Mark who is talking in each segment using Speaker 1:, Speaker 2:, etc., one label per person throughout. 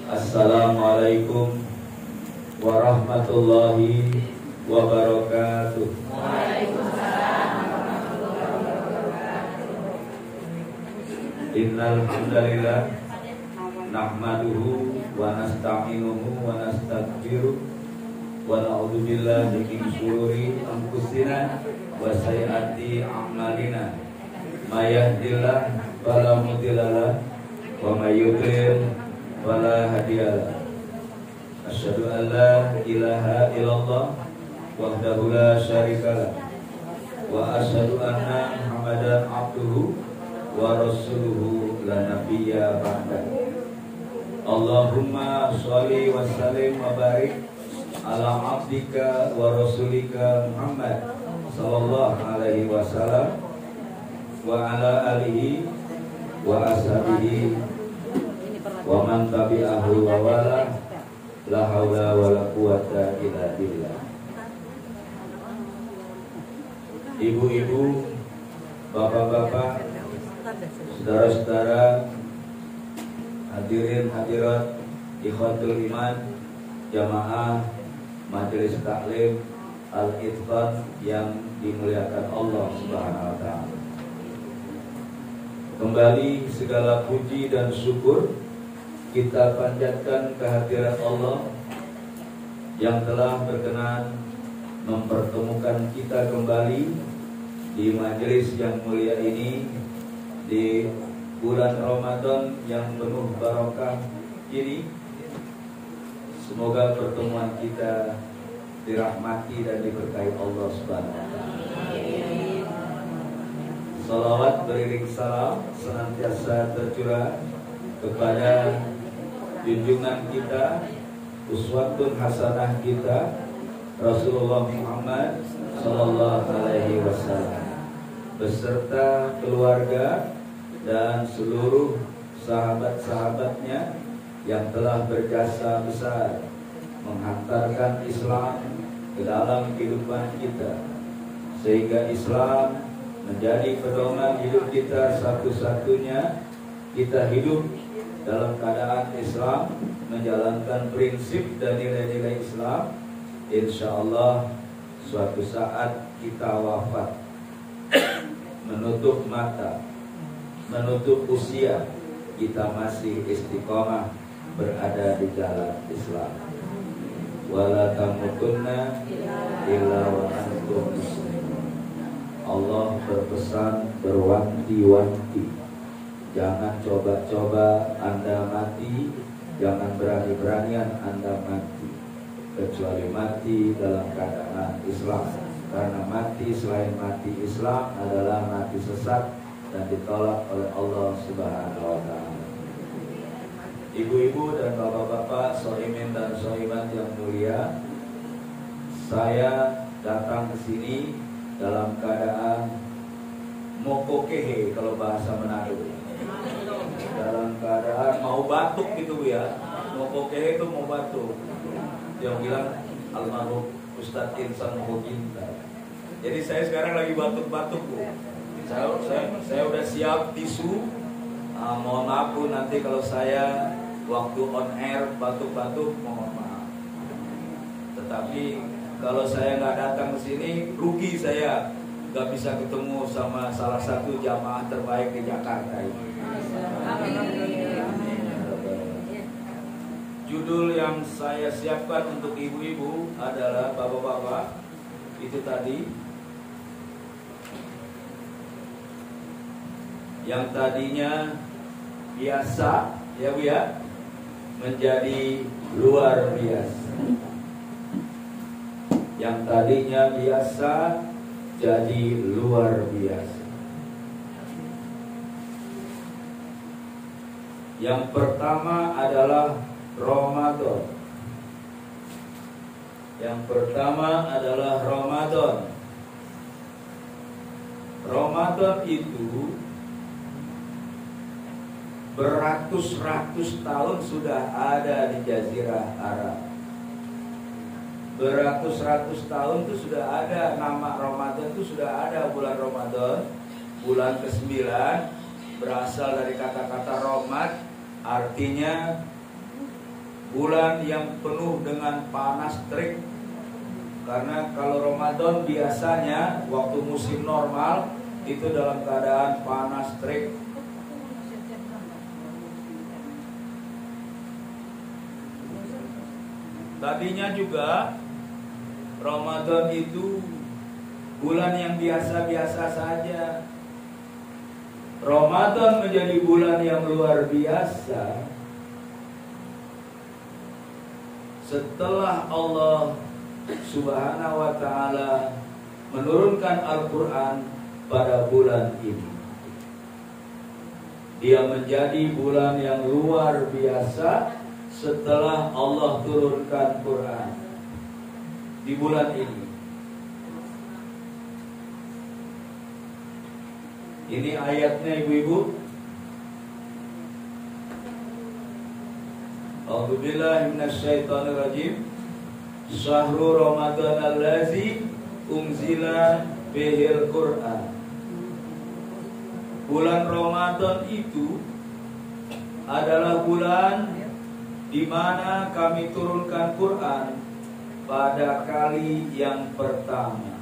Speaker 1: Assalamualaikum warahmatullahi wabarakatuh.
Speaker 2: Waalaikumsalam warahmatullahi wabarakatuh.
Speaker 1: Innal hamdalillah nahmaduhu wa nasta'inuhu wa nastaghfiruh wa na'udzu billahi min syururi anfusina wa sayyiati a'malina. May yahdihillahu fala mudilla lahu wa may yudlil fala hadiya lahu. Asyhadu an la ilaha illallah wahdahu la syarika lah wa asyhadu anna Muhammadan abduhu wa rasuluhu la nabiyya ba'dahu. Allahumma sholli wa sallim wa barik ala abdika wa rasulika Muhammad sallallahu alaihi wasallam wa ala alihi wa ashabihi wa man tabi'ahu wa wala la haula wa la quwata illa billah. Ibu-ibu, bapak-bapak, saudara-saudara, hadirin hadirat ikhwatul iman, jamaah majelis taklim Al-Itqan yang dimuliakan Allah Subhanahu wa taala. Kembali segala puji dan syukur kita panjatkan kehadirat Allah yang telah berkenan mempertemukan kita kembali di majelis yang mulia ini di bulan Ramadan yang penuh barokah ini. Semoga pertemuan kita dirahmati dan diberkahi Allah Subhanahu wa taala. Salawat beriring salam senantiasa tercurah kepada junjungan kita, uswatun hasanah kita, Rasulullah Muhammad sallallahu alaihi wasallam beserta keluarga dan seluruh sahabat-sahabatnya yang telah berjasa besar menghantarkan Islam ke dalam kehidupan kita, sehingga Islam menjadi pedoman hidup kita satu-satunya. Kita hidup dalam keadaan Islam, menjalankan prinsip dan nilai-nilai Islam. Insya Allah suatu saat kita wafat, menutup mata, menutup usia, kita masih istiqomah berada di jalan Islam. Wala tamutunna illa wa antum muslimun. Allah berpesan, berwanti-wanti, jangan coba-coba Anda mati, jangan berani-beranian Anda mati, kecuali mati dalam keadaan Islam. Karena mati selain mati Islam adalah mati sesat dan ditolak oleh Allah Subhanahu wa taala. Ibu-ibu dan bapak-bapak, shaimin dan shaimat yang mulia, saya datang ke sini dalam keadaan mokokehe kalau bahasa Manado. Dalam keadaan mau batuk gitu ya. Mokokehe itu mau batuk. Yang bilang almarhum Ustadz Insan Mokokinta. Jadi saya sekarang lagi batuk-batuk Bu. Saya udah siap tisu. Mohon maaf Bu, nanti kalau saya waktu on air batuk-batuk mohon maaf. Tetapi kalau saya nggak datang ke sini, rugi saya nggak bisa ketemu sama salah satu jamaah terbaik di Jakarta ini. Judul yang saya siapkan untuk ibu-ibu adalah bapak-bapak itu tadi, yang tadinya biasa ya Bu ya, menjadi luar biasa. Yang tadinya biasa jadi luar biasa. Yang pertama adalah Ramadan. Yang pertama adalah Ramadan. Ramadan itu beratus-ratus tahun sudah ada di Jazirah Arab. Beratus-ratus tahun itu sudah ada nama Ramadan, itu sudah ada bulan Ramadan, bulan ke-9, berasal dari kata-kata Romad Artinya bulan yang penuh dengan panas terik. Karena kalau Ramadan biasanya waktu musim normal itu dalam keadaan panas terik. Tadinya juga Ramadan itu bulan yang biasa-biasa saja. Ramadan menjadi bulan yang luar biasa setelah Allah Subhanahu wa ta'ala menurunkan Al-Quran pada bulan ini. Dia menjadi bulan yang luar biasa setelah Allah turunkan Quran di bulan ini. Ini ayatnya ibu-ibu. A'udzubillahi minasyaitonirrajim. Syahrul Ramadan allazi unzila bihil Qur'an. Bulan Ramadan itu adalah bulan di mana kami turunkan Quran pada kali yang pertama.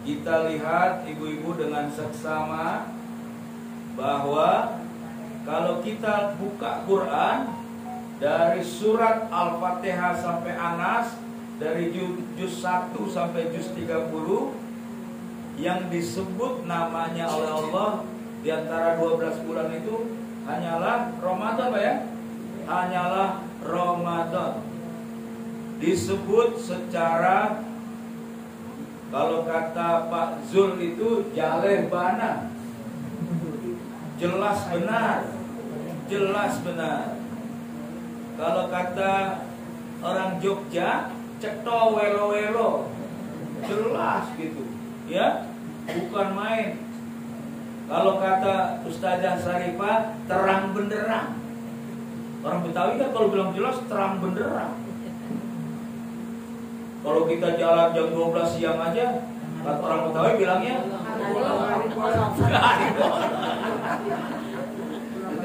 Speaker 1: Kita lihat ibu-ibu dengan seksama bahwa kalau kita buka Quran dari surat Al-Fatihah sampai Anas, dari juz 1 sampai juz 30, yang disebut namanya oleh Allah di antara 12 bulan itu hanyalah Ramadan, Pak ya? Hanyalah Ramadan. Disebut secara, kalau kata Pak Zul itu jaleh bana. Jelas benar. Jelas benar. Kalau kata orang Jogja, cetho welo-welo. Jelas gitu. Ya, bukan main. Kalau kata Ustazah Sarifah, terang benderang. Orang Betawi kan kalau bilang jelas terang benderang. Kalau kita jalan jam 12 siang aja, kata orang Betawi bilangnya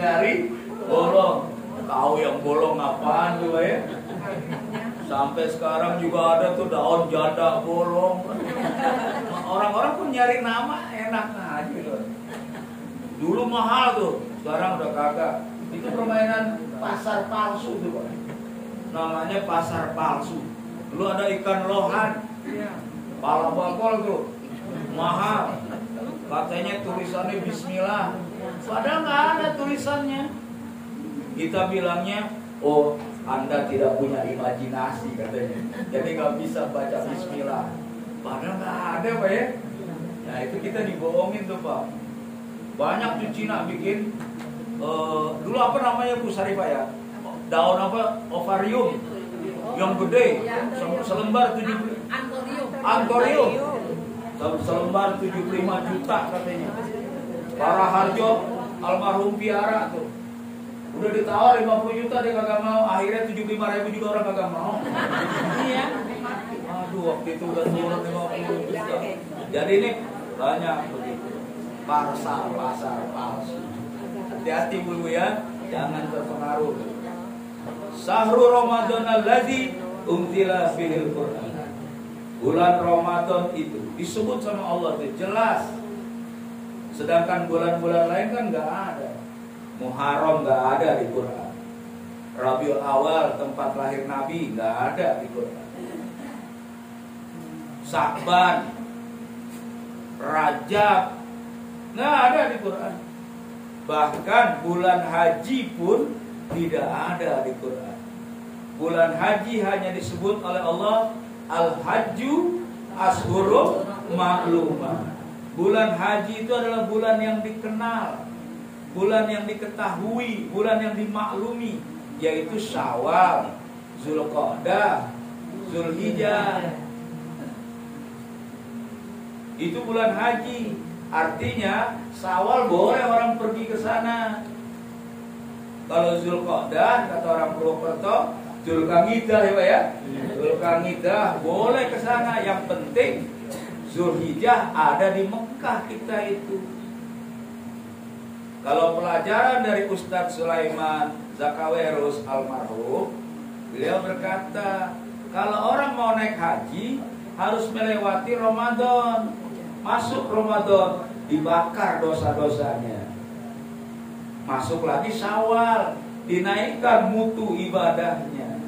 Speaker 1: hari bolong. Tahu yang bolong apaan tuh ya? Sampai sekarang juga ada tuh daun jada bolong. Orang-orang pun nyari nama enak aja loh. Dulu mahal tuh, sekarang udah kagak. Itu permainan pasar palsu tuh, Pak. Namanya pasar palsu. Dulu ada ikan lohan, pala bakol tuh, mahal. Katanya tulisannya Bismillah, padahal nggak ada tulisannya. Kita bilangnya, oh Anda tidak punya imajinasi katanya, jadi nggak bisa baca Bismillah. Padahal nggak ada, Pak ya. Nah itu kita dibohongin tuh, Pak. Banyak tuh Cina bikin. Dulu apa namanya Bu Sarifah ya? Daun apa? Ovarium yang gede, selembar 75. Antorium. Selembar 75 juta katanya. Para Harjo almarhum piara tuh. Udah ditawar 50 juta dia kagak mau. Akhirnya 75.000 juga orang kagak mau. Iya. Aduh, waktu itu udah turun 50 juta. Jadi ini banyak begitu. Pasar palsu. Hati-hati Bu ya, jangan terpengaruh. Syahrul Ramadan allazi unzila fihil Qur'an. Bulan Ramadan itu disebut sama Allah itu jelas. Sedangkan bulan-bulan lain kan nggak ada. Muharram nggak ada di Quran. Rabiul Awal tempat lahir Nabi nggak ada di Quran. Sya'ban, Rajab nggak ada di Quran. Bahkan bulan haji pun tidak ada di Quran. Bulan haji hanya disebut oleh Allah Al-Hajju Ashhurun Ma'lumah. Bulan haji itu adalah bulan yang dikenal, bulan yang diketahui, bulan yang dimaklumi, yaitu Syawal, Zulqa'dah, Zulhijjah. Itu bulan haji. Artinya Syawal boleh orang pergi ke sana. Kalau Zulqa'dah kata orang Purwokerto, Zulqa'dah ya Pak ya. Zulqa'dah boleh ke sana. Yang penting Zulhijjah ada di Mekah kita itu. Kalau pelajaran dari Ustadz Sulaiman Zakawerus almarhum, beliau berkata, kalau orang mau naik haji harus melewati Ramadan. Masuk Ramadan, dibakar dosa-dosanya. Masuk lagi Syawal, dinaikkan mutu ibadahnya.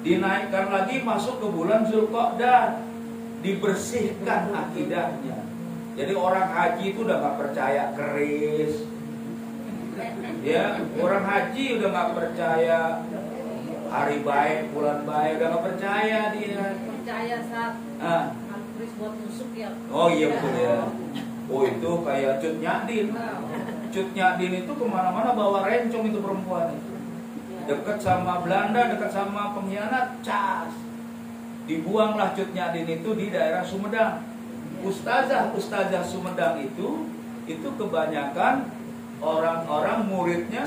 Speaker 1: Dinaikkan lagi masuk ke bulan Zulqa'dah, dibersihkan akidahnya. Jadi orang haji itu udah gak percaya keris. Ya, orang haji udah gak percaya hari baik, bulan baik, udah gak percaya dia.
Speaker 2: Percaya saat keris buat nusuk ya.
Speaker 1: Oh iya betul ya. Oh itu kayak Cut Nyadin. Cut Nyadin itu kemana-mana bawa rencong itu perempuan itu. Dekat sama Belanda, dekat sama pengkhianat, cas. Dibuanglah Cut Nyadin itu di daerah Sumedang. Ustazah Sumedang itu kebanyakan orang-orang muridnya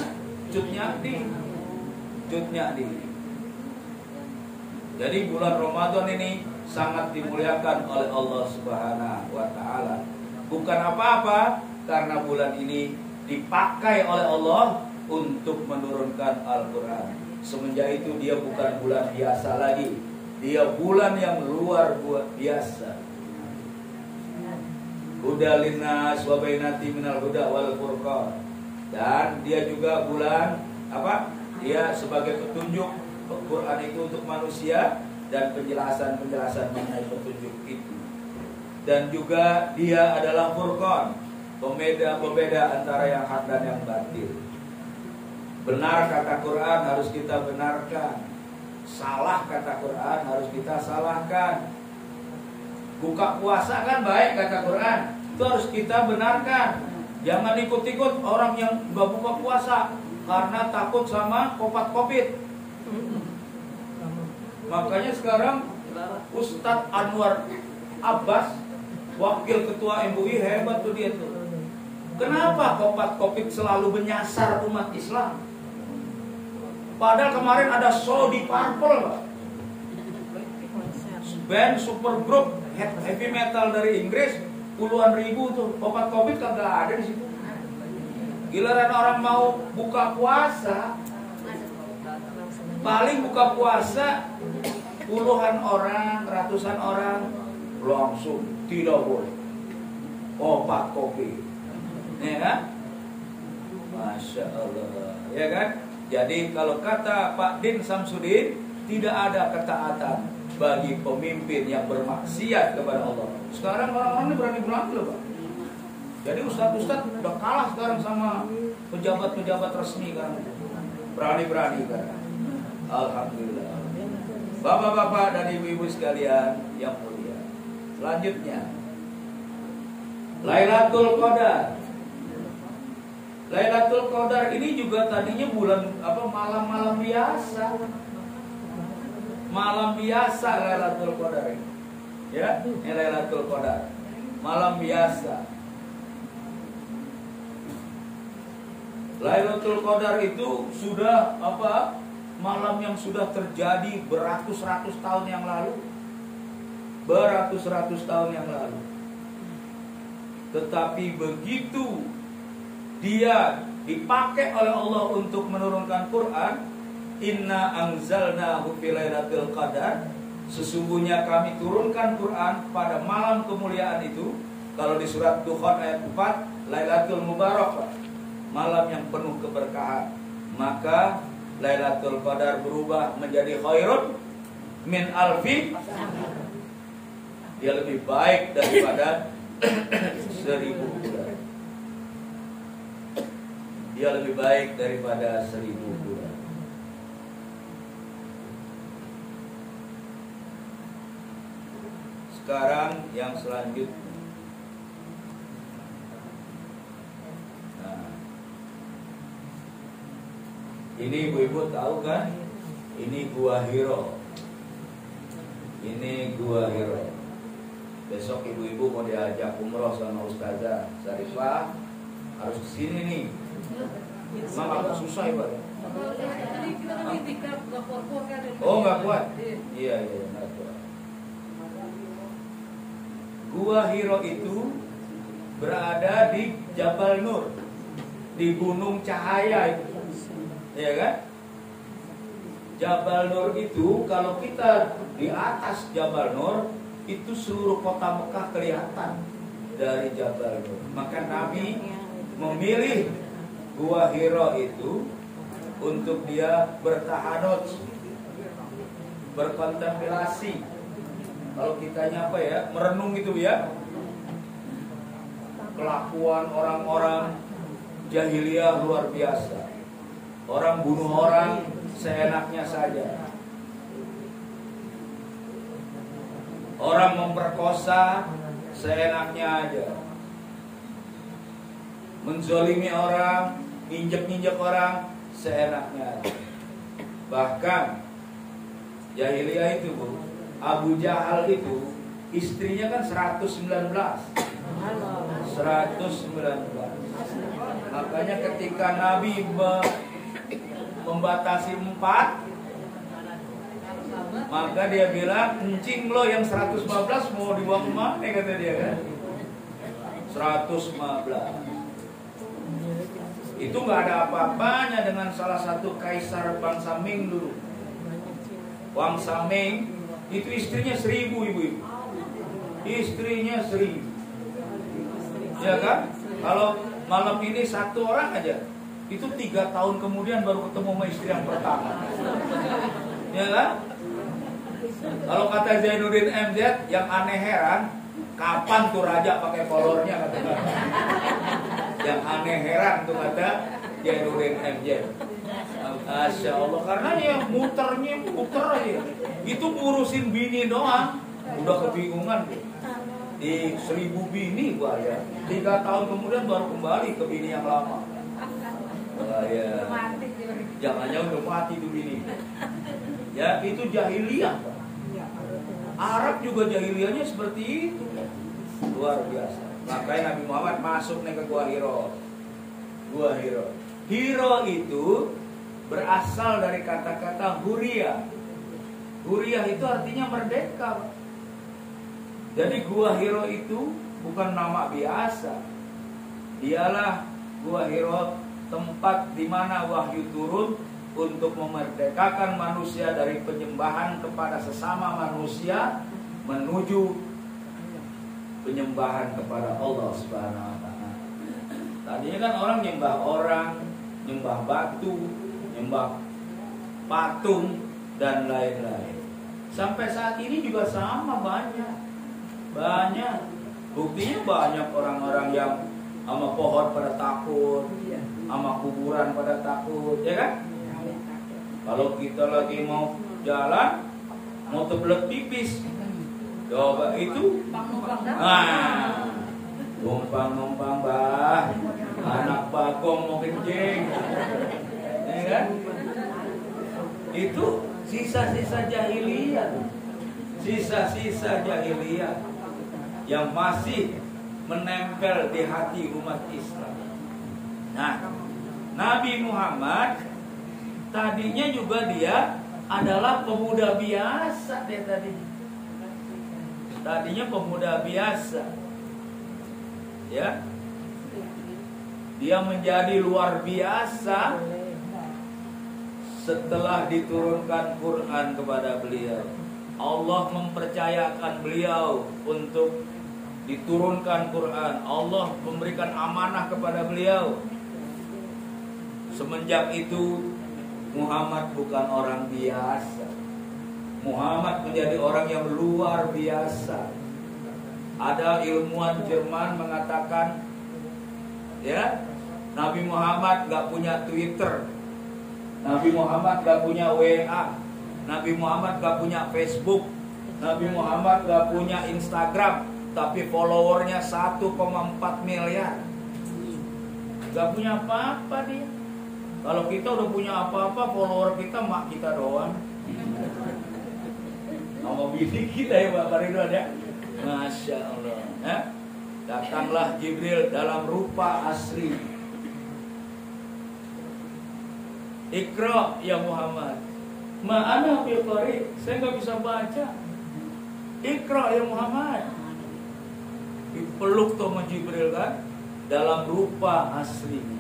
Speaker 1: Cut Nyadin. Jadi bulan Ramadan ini sangat dimuliakan oleh Allah Subhanahu wa taala. Bukan apa-apa, karena bulan ini dipakai oleh Allah untuk menurunkan Al-Qur'an. Semenjak itu dia bukan bulan biasa lagi. Dia bulan yang luar biasa. Huda linnas wa bainati minal huda wal furqan. Dan dia juga bulan apa? Dia sebagai petunjuk. Quran itu untuk manusia dan penjelasan mengenai petunjuk itu. Dan juga dia adalah furqan, pembeda antara yang hak dan yang batil. Benar kata Quran harus kita benarkan. Salah kata Quran harus kita salahkan. Buka puasa kan baik kata Quran, itu harus kita benarkan. Jangan ikut-ikut orang yang gak buka puasa karena takut sama Covid. Makanya sekarang Ustadz Anwar Abbas, wakil ketua MUI, hebat tuh dia tuh. Kenapa Covid selalu menyasar umat Islam? Padahal kemarin ada show di Purple, Pak. Band super group heavy metal dari Inggris, puluhan ribu tuh. Obat Covid kagak ada di situ. Giliran orang mau buka puasa, paling buka puasa puluhan orang, ratusan orang, langsung tidak boleh obat Covid. Ya kan? Masya Allah, ya kan? Jadi kalau kata Pak Din Samsudin, tidak ada ketaatan bagi pemimpin yang bermaksiat kepada Allah. Sekarang orang-orang ini berani-berani loh, Pak. Jadi ustadz-ustadz udah kalah sekarang sama pejabat-pejabat resmi kan. Berani-berani kan. Alhamdulillah. Bapak-bapak dan ibu-ibu sekalian yang mulia. Selanjutnya, Lailatul Qadar. Lailatul Qadar ini juga tadinya bulan malam-malam biasa. Malam biasa Lailatul Qadar ini. Ya, ini Lailatul Qadar. Malam biasa. Lailatul Qadar itu sudah malam yang sudah terjadi beratus-ratus tahun yang lalu. Beratus-ratus tahun yang lalu. Tetapi begitu dia dipakai oleh Allah untuk menurunkan Quran, inna anzalnahu fi lailatul qadar, sesungguhnya kami turunkan Quran pada malam kemuliaan itu. Kalau di surat Dukhan ayat 4, Lailatul Mubarak, malam yang penuh keberkahan. Maka Lailatul Qadar berubah menjadi khairun min alfi. Dia lebih baik daripada 1000 bulan. Dia lebih baik daripada 1000 bulan. Sekarang yang selanjutnya. Nah, ini ibu-ibu tahu kan? Ini Gua Hiro. Ini Gua Hiro. Besok ibu-ibu mau diajak umroh sama Ustazah Sarifah, harus kesini nih. Emang agak susah ya Pak? Oh nggak kuat? Iya nggak kuat. Gua Hiro itu berada di Jabal Nur. di gunung cahaya itu, ya kan? Jabal Nur itu kalau kita di atas Jabal Nur itu seluruh kota Mekah kelihatan dari Jabal Nur. Maka Nabi memilih Gua Hira itu untuk dia bertahanut, berkontemplasi. Kalau kitanya apa ya, merenung itu ya, kelakuan orang-orang jahiliyah luar biasa. Orang bunuh orang seenaknya saja. Orang memperkosa seenaknya aja. Menzolimi orang, injek-injek orang seenaknya aja. Bahkan jahiliyah itu, Bu, Abu Jahal itu istrinya kan 119. 119. Makanya ketika Nabi membatasi 4, maka dia bilang, "Encing lo yang 115 mau dibuang kemana?" kata dia kan. 115. Itu nggak ada apa-apanya dengan salah satu kaisar bangsa Ming dulu. Bangsa Ming itu istrinya 1000, ibu-ibu. Istrinya 1000. Ya kan? Kalau malam ini satu orang aja, itu 3 tahun kemudian baru ketemu sama istri yang pertama. Ya kan? Kalau kata Zainuddin MZ, yang aneh heran, kapan tuh raja pakai kolornya, kata dia. Yang aneh heran tuh kata Zainuddin MZ. Masya Allah, karena ya muter aja. Itu ngurusin bini doang, udah kebingungan tuh. Di 1000 bini gua ya, 3 tahun kemudian baru kembali ke bini yang lama. Ya, jangannya udah mati tuh bini. Ya itu jahiliyah. Arab juga jahiliyahnya seperti itu, luar biasa. Makanya Nabi Muhammad masuk nih ke Gua Hira. Gua Hira. Hira itu berasal dari kata-kata Huriyah. Huriyah itu artinya merdeka. Jadi Gua Hira itu bukan nama biasa. Dialah Gua Hira, tempat di mana wahyu turun untuk memerdekakan manusia dari penyembahan kepada sesama manusia menuju penyembahan kepada Allah Subhanahu wa taala. Tadinya kan orang nyembah batu, nyembah patung dan lain-lain. Sampai saat ini juga sama, banyak. Buktinya banyak orang-orang yang sama pohon pada takut, sama kuburan pada takut, ya kan? Kalau kita lagi mau jalan, mau kebelet pipis, coba itu, numpang bah, anak bagong mau kencing, ya kan? Itu sisa-sisa jahiliyah, yang masih menempel di hati umat Islam. Nah, Nabi Muhammad tadinya juga dia adalah pemuda biasa dia tadi. Tadinya pemuda biasa. Ya. Dia menjadi luar biasa setelah diturunkan Quran kepada beliau. Allah mempercayakan beliau untuk diturunkan Quran. Allah memberikan amanah kepada beliau. Semenjak itu Muhammad bukan orang biasa. Muhammad menjadi orang yang luar biasa. Ada ilmuwan Jerman mengatakan, ya, Nabi Muhammad gak punya Twitter, Nabi Muhammad gak punya WA, Nabi Muhammad gak punya Facebook, Nabi Muhammad gak punya Instagram, tapi followernya 1,4 miliar. Gak punya apa-apa dia. Kalau kita udah punya apa-apa, follower kita mak kita doang. Nama bini kita ya Pak Ridwan ya. Masya Allah. Ya? Datanglah Jibril dalam rupa asli. Iqra ya Muhammad. Ma'ana biqari. Saya nggak bisa baca. Iqra ya Muhammad. Dipeluk sama Jibril kan dalam rupa aslinya.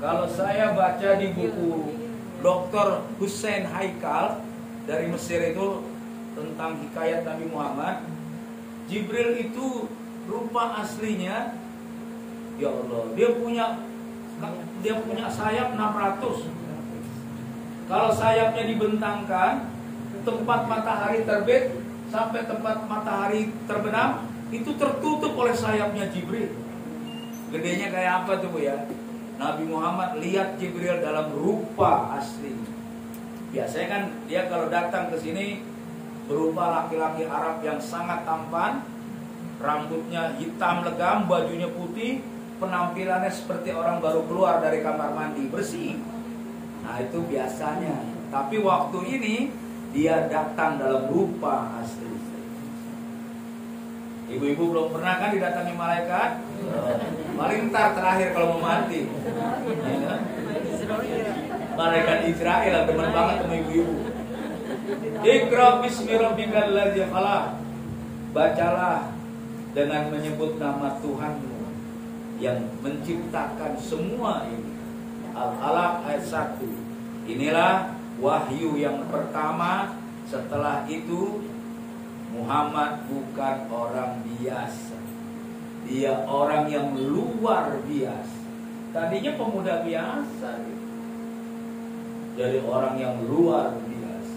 Speaker 3: Kalau saya baca di buku Dr. Hussein Haikal dari Mesir itu tentang hikayat Nabi Muhammad, Jibril itu rupa aslinya, ya Allah, dia punya sayap 600. Kalau sayapnya dibentangkan, tempat matahari terbit sampai tempat matahari terbenam itu tertutup oleh sayapnya Jibril. Gedenya kayak apa tuh Bu ya? Nabi Muhammad lihat Jibril dalam rupa asli. Biasanya kan dia kalau datang ke sini berupa laki-laki Arab yang sangat tampan, rambutnya hitam legam, bajunya putih, penampilannya seperti orang baru keluar dari kamar mandi, bersih. Nah itu biasanya. Tapi waktu ini dia datang dalam rupa asli. Ibu-ibu belum pernah kan didatangi malaikat? Paling ntar terakhir kalau mau mati. Ya. Malaikat Israel teman banget sama ibu-ibu. Iqra bismi rabbikal ladzi khalaq. Bacalah dengan menyebut nama Tuhanmu yang menciptakan semua ini. Al-Alaq ayat 1. Inilah wahyu yang pertama. Setelah itu Muhammad bukan orang biasa. Dia orang yang luar biasa. Tadinya pemuda biasa, jadi orang yang luar biasa.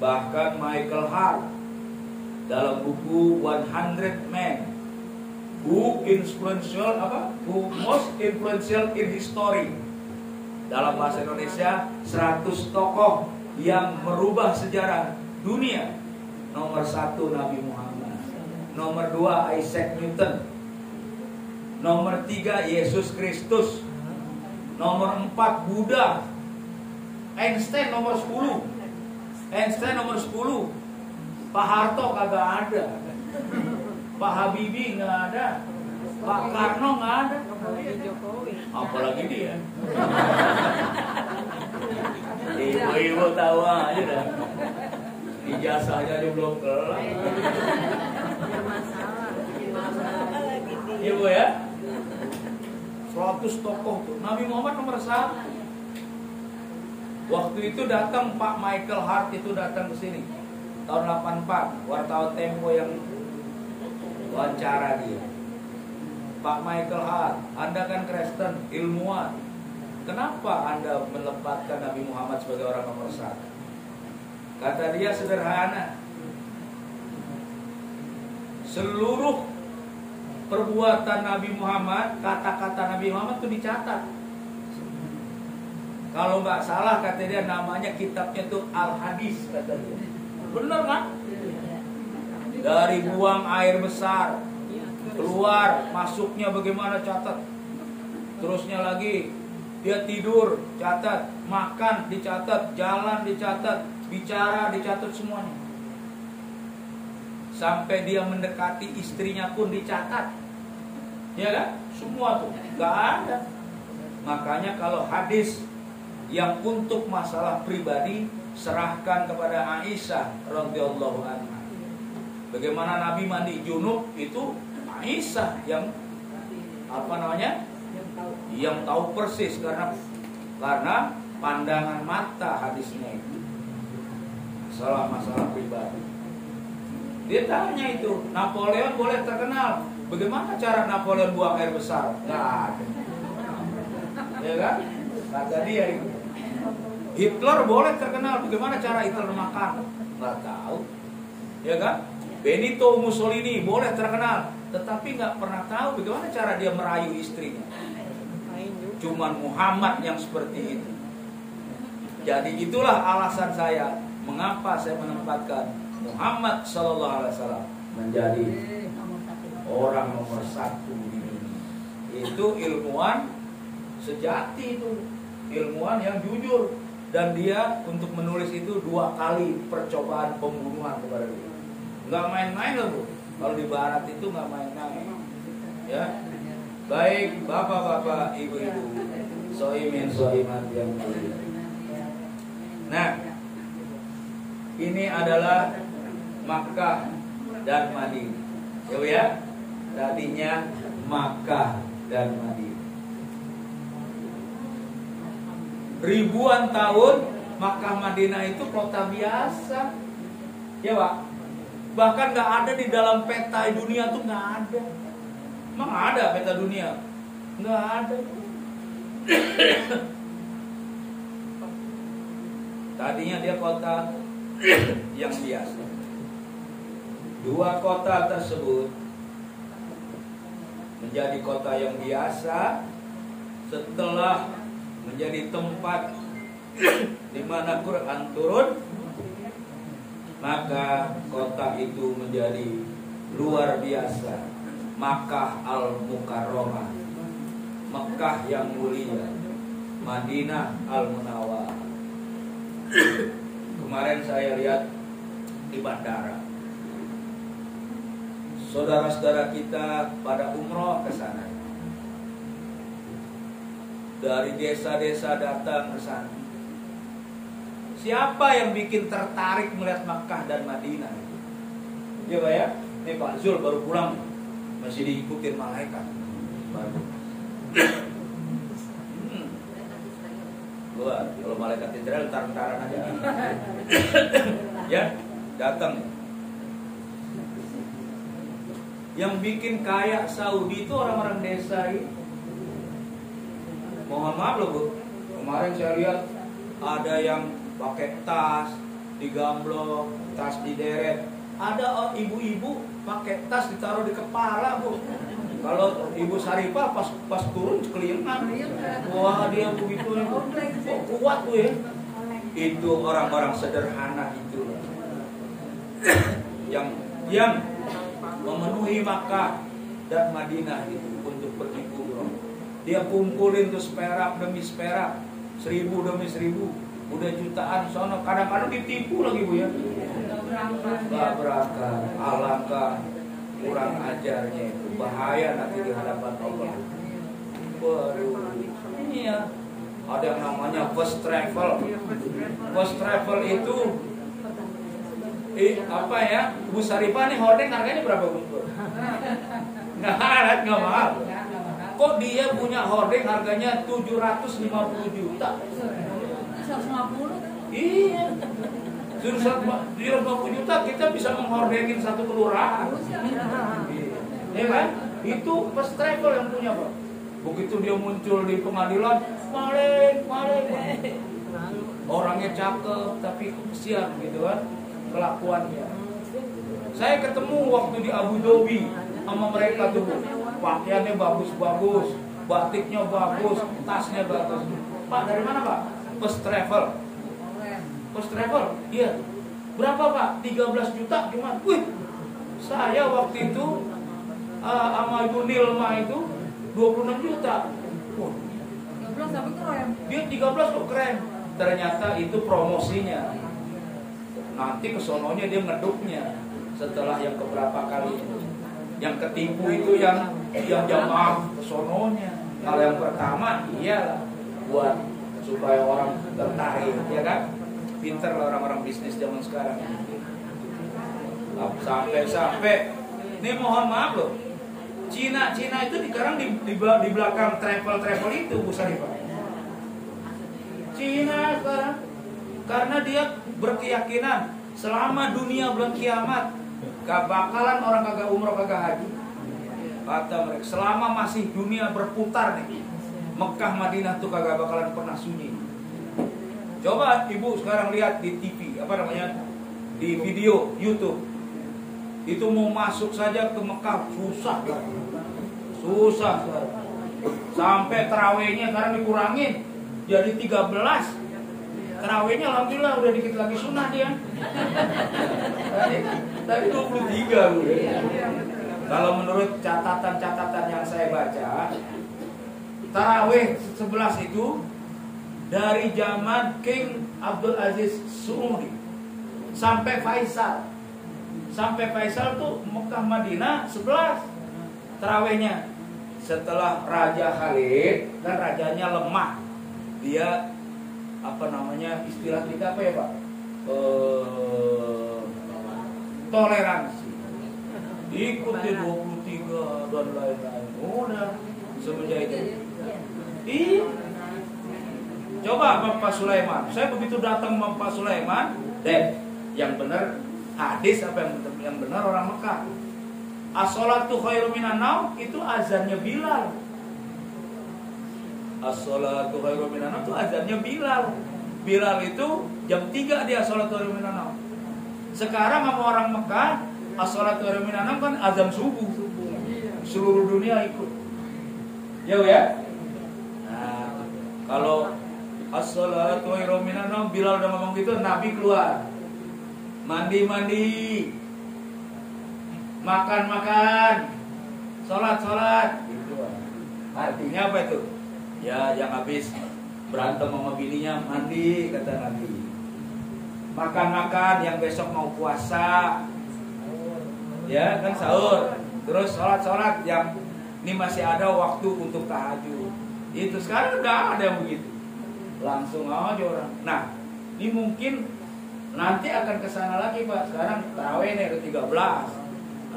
Speaker 3: Bahkan Michael Hart dalam buku 100 Men who most influential in history, dalam bahasa Indonesia 100 tokoh yang merubah sejarah dunia. Nomor 1 Nabi Muhammad, nomor 2 Isaac Newton, nomor 3 Yesus Kristus, nomor 4 Buddha, Einstein nomor 10, Pak Harto kagak ada, Pak Habibie nggak ada, Pak Karno nggak ada, apalagi dia. Ibu-ibu tahu aja dah. Ijazahnya dia belum kelar. Ibu ya. 100 tokoh tuh. Nabi Muhammad nomor 1. Waktu itu datang Pak Michael Hart itu datang ke sini tahun 84, wartawan Tempo yang wawancara dia. Pak Michael Hart, Anda kan Kristen, ilmuwan. Kenapa Anda menempatkan Nabi Muhammad sebagai orang nomor 1? Kata dia sederhana. Seluruh perbuatan Nabi Muhammad, kata-kata Nabi Muhammad itu dicatat. Kalau nggak salah kata dia namanya kitabnya itu Al-Hadis kata dia. Benar kan? Dari buang air besar, keluar, masuknya bagaimana catat. Terusnya lagi dia tidur catat, makan dicatat, jalan dicatat, bicara dicatat semuanya. Sampai dia mendekati istrinya pun dicatat. Ya kan? Semua tuh nggak ada. Makanya kalau hadis yang untuk masalah pribadi serahkan kepada Aisyah radhiyallahu anha. Bagaimana Nabi mandi junub itu Aisyah yang yang tahu persis karena pandangan mata hadisnya itu. Masalah pribadi. Dia tanya itu, Napoleon boleh terkenal. Bagaimana cara Napoleon buang air besar? Nggak ada. Ya kan? Kata dia itu. Hitler boleh terkenal. Bagaimana cara Hitler makan? Nggak tahu. Ya kan? Benito Mussolini boleh terkenal. Tetapi nggak pernah tahu bagaimana cara dia merayu istrinya. Cuman Muhammad yang seperti itu. Jadi itulah alasan saya mengapa saya menempatkan Muhammad Sallallahu Alaihi Wasallam menjadi orang nomor 1 di dunia. Itu ilmuwan sejati, itu ilmuwan yang jujur, dan dia untuk menulis itu 2 kali percobaan pembunuhan kepada dia. Nggak main-main loh Bu. Kalau di Barat itu nggak main-main. Ya, baik bapak-bapak, ibu-ibu, soimin soimat yang mulia. Nah, ini adalah Makkah dan Madinah. Ya, tadinya Makkah dan Madinah. ribuan tahun Makkah Madinah itu kota biasa, ya Pak. Bahkan nggak ada di dalam peta dunia tuh, nggak ada. Emang ada peta dunia? Nggak ada. Tadinya dia kota yang biasa. Dua kota tersebut menjadi kota yang biasa setelah menjadi tempat di mana Quran turun, maka kota itu menjadi luar biasa. Makkah Al-Mukarramah, Mekah yang mulia, Madinah Al-Munawwarah. Kemarin saya lihat di bandara, saudara-saudara kita pada umroh ke sana. Dari desa-desa datang ke sana. Siapa yang bikin tertarik melihat Makkah dan Madinah? Ya Pak ya? Ini Pak Zul baru pulang, masih diikutin malaikat. Baru. Luar, kalau malaikat Israel tar-taran aja. Ya, datang. Yang bikin kaya Saudi itu orang-orang desa ini. Mohon maaf loh Bu, kemarin saya lihat ada yang pakai tas digamblong, tas dideret. Ada ibu-ibu pakai tas ditaruh di kepala Bu. Kalau Ibu Sarifah pas turun kelingan. Wah dia begitu, kok kuat tuh ya. Itu orang-orang sederhana itu yang memenuhi Makkah dan Madinah itu untuk pergi umroh. Dia kumpulin tuh perak demi perak, 1000 demi 1000, udah jutaan sono. Kadang-kadang ditipu lagi Bu ya. Gak berangkat, alangkah kurang ajarnya itu, bahaya nanti di hadapan Allah. Waduh, ini ya ada yang namanya first travel. First travel itu apa ya? Bu Sarifah nih hordeng harganya berapa Bu? Nggak mahal. Kok dia punya hordeng harganya 750 juta?
Speaker 2: 150?
Speaker 3: Iya. 750 juta kita bisa menghordengin satu kelurahan. Ya kan? Itu first travel yang punya Pak. Begitu dia muncul di pengadilan, maling. Orangnya cakep tapi kesian gitu kan kelakuannya. Saya ketemu waktu di Abu Dhabi sama mereka tuh, pakaiannya bagus-bagus, batiknya bagus, tasnya bagus. Pak dari mana Pak? First travel. First travel? Iya. Berapa Pak? 13 juta gimana? Wih, saya waktu itu sama Ibu Nilma itu 26 juta. Wah.
Speaker 2: 13 tapi keren.
Speaker 3: Dia 13 kok keren. Ternyata itu promosinya. Nanti kesononya dia ngeduknya setelah yang keberapa kali. Yang ketipu itu yang jamaah kesononya. Kalau yang pertama iyalah buat supaya orang tertarik, ya kan? Pinter lah orang-orang bisnis zaman sekarang. Sampai ini mohon maaf loh. Cina itu sekarang di belakang travel itu Bu Sarifah. Cina sekarang karena dia berkeyakinan selama dunia belum kiamat gak bakalan orang kagak umroh kagak haji. Kata mereka selama masih dunia berputar nih, Mekah Madinah tuh kagak bakalan pernah sunyi. Coba Ibu sekarang lihat di TV, di video YouTube. Itu mau masuk saja ke Mekah susah. Sampai terawihnya sekarang dikurangin jadi 13. Terawihnya alhamdulillah udah dikit lagi sunnah dia. Tadi 23 Bu. Kalau menurut catatan yang saya baca, tarawih 11 itu dari zaman King Abdul Aziz Saudi sampai Faisal. Sampai Faisal tuh Mekah Madinah 11 tarawihnya. Setelah Raja Khalid dan rajanya lemah, dia istilah kita apa ya Pak? Toleransi. Ikuti 23 dan lain-lain. Udah semenjak itu. Coba Bapak Sulaiman. Saya begitu datang sama Pak Sulaiman, yang benar hadis apa yang benar orang Mekah. As-sholatu khairum minan naum itu azannya Bilal. As-sholatu khairum minan naum itu azannya Bilal. Bilal itu jam 3 dia as-sholatu khairum minan naum. Sekarang sama orang Mekah, as-sholatu khairum minan naum kan azan subuh. Seluruh dunia ikut. Ya. Nah, kalau as-sholatu khairum minan naum Bilal udah ngomong gitu, Nabi keluar. Mandi, makan, sholat, gitu. Artinya apa itu? Ya, yang habis berantem sama bininya mandi, kata Nabi. Makan, yang besok mau puasa, ya kan sahur. Terus sholat, yang ini masih ada waktu untuk tahajud. Itu sekarang udah ada yang begitu. Langsung aja orang. Nah, ini mungkin nanti akan kesana lagi Pak. Sekarang tarawih nih ke 13.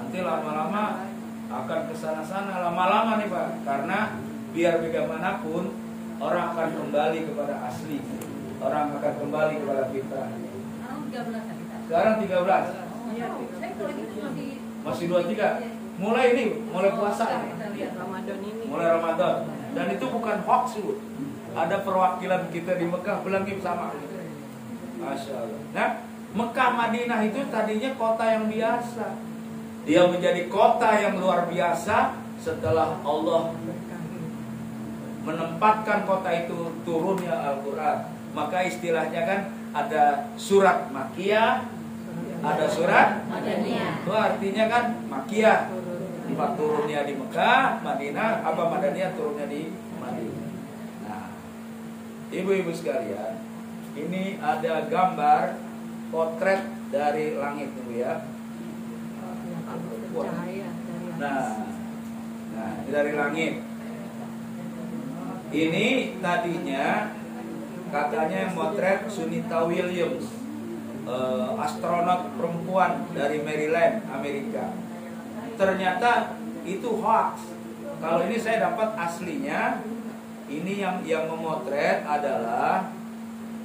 Speaker 3: Nanti lama-lama akan kesana-sana lama-lama nih Pak. Karena biar bagaimanapun orang akan kembali kepada asli. Orang akan kembali kepada fitrah. Sekarang 13. Masih 23. Mulai puasa ini. Mulai Ramadan. Dan itu bukan hoax loh. Ada perwakilan kita di Mekah bilang sama. Masya Allah. Nah, Mekah Madinah itu tadinya kota yang biasa. Dia menjadi kota yang luar biasa setelah Allah menempatkan kota itu turunnya Al-Quran. Maka istilahnya kan ada surat Makkiyah, ada surat Madaniyah. Itu artinya kan Makkiyah tempat turunnya di Mekah, Madinah, Madaniyah turunnya di Madinah. Nah, ibu-ibu sekalian, ini ada gambar potret dari langit tuh ya. Nah, ini dari langit. Ini tadinya katanya yang motret Sunita Williams, astronot perempuan dari Maryland, Amerika. Ternyata itu hoax. Kalau ini saya dapat aslinya. Ini yang memotret adalah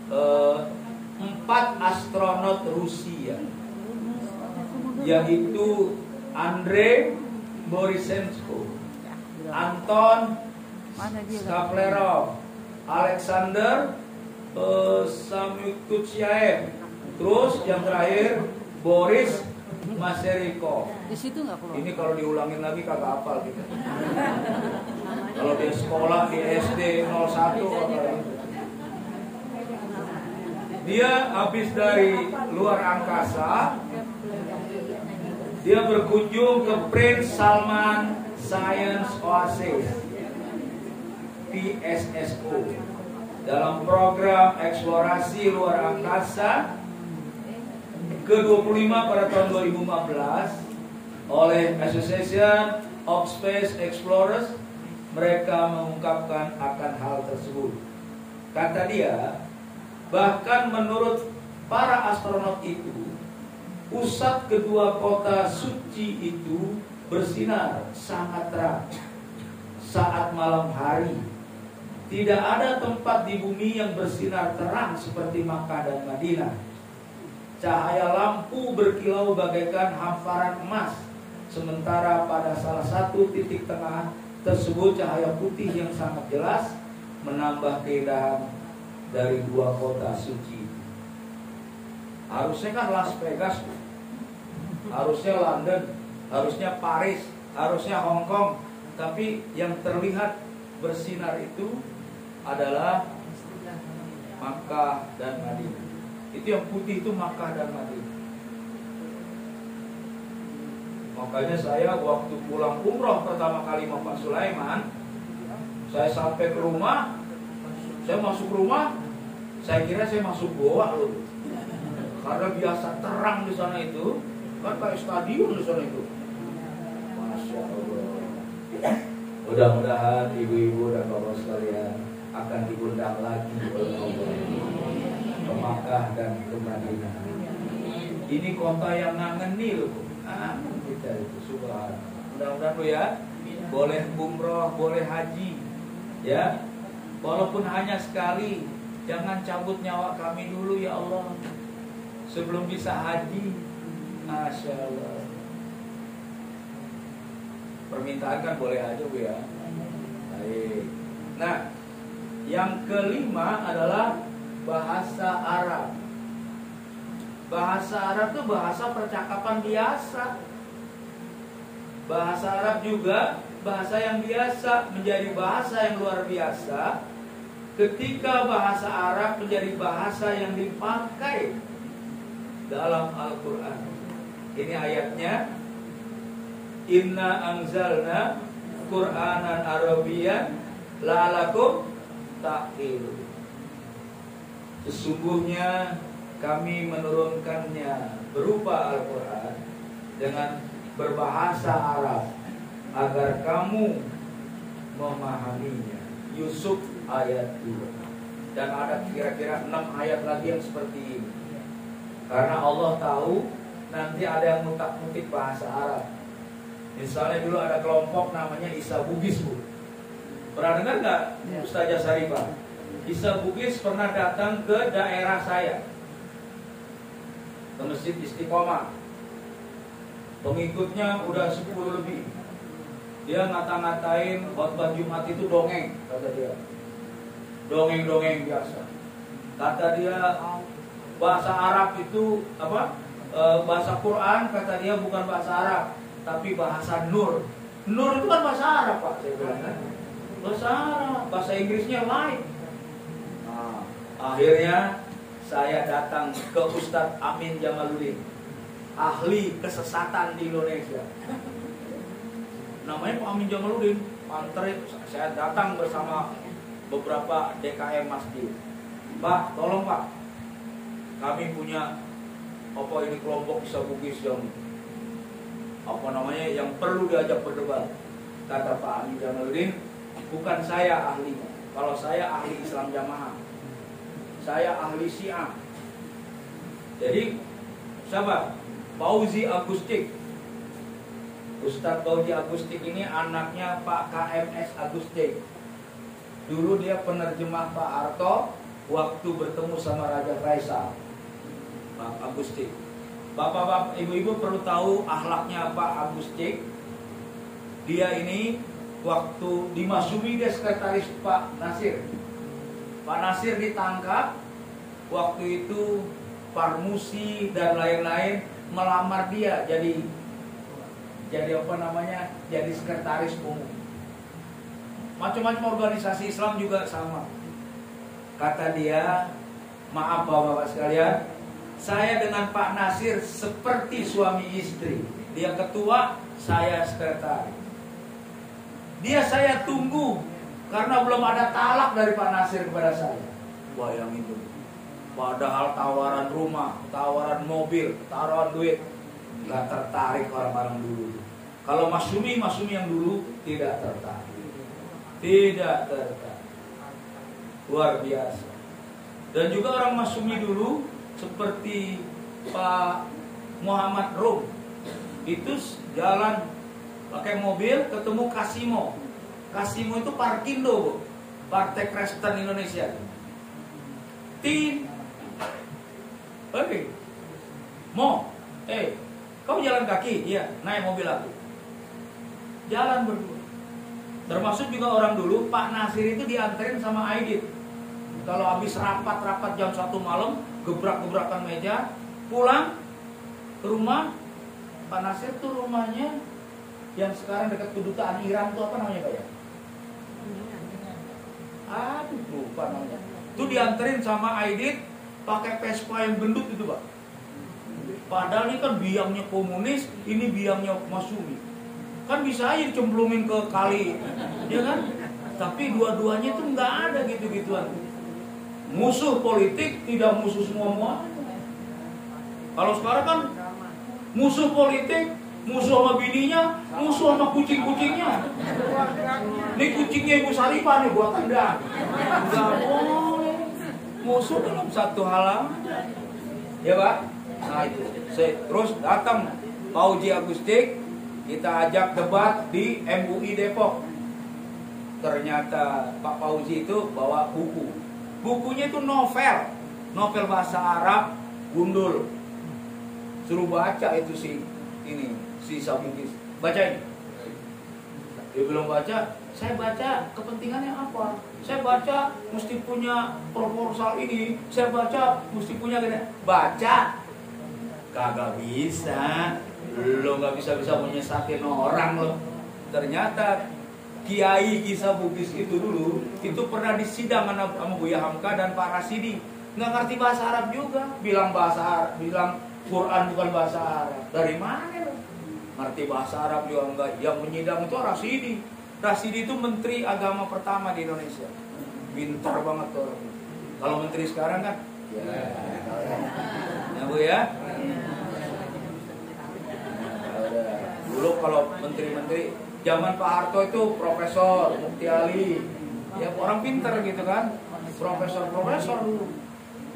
Speaker 3: 4 astronot Rusia, yaitu Andrei Borisenko, Anton Skaplerov, Alexander Samyuktutyaev, terus yang terakhir Boris Maserikov.
Speaker 2: Di situ nggak perlu.
Speaker 3: Ini kalau diulangin lagi kagak hafal gitu. Kalau dia sekolah di SD 01 dia habis dari luar angkasa, dia berkunjung ke Prince Salman Science Oasis PSSO dalam program eksplorasi luar angkasa ke-25 pada tahun 2015 oleh Association of Space Explorers. Mereka mengungkapkan akan hal tersebut. Kata dia, bahkan menurut para astronot itu, pusat kedua kota suci itu bersinar sangat terang saat malam hari. Tidak ada tempat di bumi yang bersinar terang seperti Makkah dan Madinah. Cahaya lampu berkilau bagaikan hamparan emas. Sementara pada salah satu titik tengah tersebut cahaya putih yang sangat jelas menambah keindahan dari dua kota suci. Harusnya kan Las Vegas, harusnya London, harusnya Paris, harusnya Hong Kong, tapi yang terlihat bersinar itu adalah Makkah dan Madinah. Itu yang putih itu Makkah dan Madinah. Makanya saya waktu pulang umroh pertama kali sama Pak Sulaiman, saya sampai ke rumah, saya masuk rumah, saya kira saya masuk goa loh. Karena biasa terang di sana itu, kan kayak stadion di sana itu. Masya Allah. Mudah-mudahan ibu-ibu dan bapak sekalian akan diundang lagi oleh Allah ke Makkah dan ke Madinah. Ini kota yang ngangeni loh. Kita itu subhanallah. Mudah-mudahan lo ya, boleh umroh, boleh haji, ya, walaupun hanya sekali, Jangan cabut nyawa kami dulu ya Allah, sebelum bisa haji. Masya Allah. Permintaan kan boleh aja Bu ya. Baik. Nah, yang kelima adalah bahasa Arab. Bahasa Arab itu bahasa percakapan biasa. Bahasa Arab juga bahasa yang biasa menjadi bahasa yang luar biasa ketika bahasa Arab menjadi bahasa yang dipakai dalam Al-Quran. Ini ayatnya, Inna anzalna Qur'anan Arabiyyan la'alakum ta'qilun. Sesungguhnya kami menurunkannya berupa Al-Quran dengan berbahasa Arab agar kamu memahaminya. Yusuf ayat 2. Dan ada kira-kira 6 ayat lagi yang seperti ini. Karena Allah tahu nanti ada yang mutak-mutik bahasa Arab. Misalnya dulu ada kelompok namanya Isa Bugis, Bu. Pernah dengar nggak Ustazah Sarifah? Isa Bugis pernah datang ke daerah saya, ke Masjid Istiqomah. Pengikutnya udah 10 lebih. Dia ngata-ngatain khotbah Jumat itu dongeng, kata dia. Dongeng-dongeng biasa. Kata dia bahasa Arab itu apa? Bahasa Quran kata dia bukan bahasa Arab, tapi bahasa Nur. Nur itu kan bahasa Arab, Pak. Saya bilang kan. Bahasa Arab, bahasa Inggrisnya lain. Nah, akhirnya saya datang ke Ustadz Amin Jamaluddin, ahli kesesatan di Indonesia. Namanya Pak Amin Jamaluddin. Pantri, saya datang bersama beberapa DKM masjid. Pak, tolong Pak, kami punya apa ini kelompok Isa Bugis yang apa namanya yang perlu diajak berdebat. Kata Pak Amin Jamaluddin, bukan saya ahlinya. Kalau saya ahli Islam Jamaah, saya ahli Syiah. Jadi siapa? Fauzi Agustik. Ustadz Fauzi Agustik ini anaknya Pak KMS Agustik. Dulu dia penerjemah Pak Harto waktu bertemu sama Raja Faisal. Pak Agustik. Bapak-bapak, ibu-ibu perlu tahu akhlaknya Pak Agustik. Dia ini waktu di Masyumi dia sekretaris Pak Nasir. Pak Nasir ditangkap. Waktu itu Parmusi dan lain-lain melamar dia jadi apa namanya? Jadi sekretaris umum. Macam-macam organisasi Islam juga sama. Kata dia, maaf bapak-bapak sekalian, saya dengan Pak Nasir seperti suami istri. Dia ketua, saya sekretaris. Dia saya tunggu karena belum ada talak dari Pak Nasir kepada saya. Bayangin itu. Padahal tawaran rumah, tawaran mobil, tawaran duit, nggak tertarik orang-orang dulu. Kalau Masyumi yang dulu tidak tertarik. Tidak tertarik. Luar biasa. Dan juga orang Masyumi dulu seperti Pak Muhammad Rum, itu jalan pakai mobil ketemu Kasimo. Kasimo itu Parkindo, Bu. Partai Kristen Indonesia. Kau jalan kaki? Iya, naik mobil aku. Jalan berdua. Termasuk juga orang dulu Pak Nasir itu dianterin sama Aidit. Kalau habis rapat jam 1 malam, gebrak-gebrakan meja, pulang ke rumah. Pak Nasir tuh rumahnya yang sekarang dekat kedutaan Iran tuh apa namanya Pak ya? Aduh lupa namanya. Itu dianterin sama Aidit pakai Vespa yang gendut itu Pak. Padahal ini kan biangnya komunis, ini biangnya Masyumi. Kan bisa aja dicemplungin ke kali, ya kan? Tapi dua-duanya itu nggak ada gitu-gituan. Musuh politik tidak musuh semua. Kalau sekarang kan musuh politik, musuh sama bininya, musuh sama kucing-kucingnya. Ini kucingnya Ibu Sarifah nih buat Anda. Nggak boleh. Musuh dalam satu halaman. Ya Pak? Nah itu. Terus datang Fauzi Agustik, kita ajak debat di MUI Depok. Ternyata Pak Fauzi itu bawa buku. Bukunya itu novel bahasa Arab, gundul. Suruh baca itu si Sabukis. Bacain. Dia belum baca, saya baca kepentingannya apa? Saya baca mesti punya proposal ini, saya baca mesti punya gini. Baca, kagak bisa. Lo nggak bisa menyesatin orang lo. Ternyata Kiai Kisah Bugis itu dulu itu pernah disidang sama Buya Hamka dan Pak Rasidi, nggak ngerti bahasa Arab juga, bilang Quran bukan bahasa Arab. Dari mana lo? Ngerti bahasa Arab juga enggak. Yang menyidang itu Rasidi. Rasidi itu menteri agama pertama di Indonesia. Pintar banget tuh orang. Kalau menteri sekarang kan ya Bu ya. Dulu kalau menteri-menteri zaman Pak Harto itu Profesor Mukti Ali. Ya orang pintar gitu kan. Profesor dulu.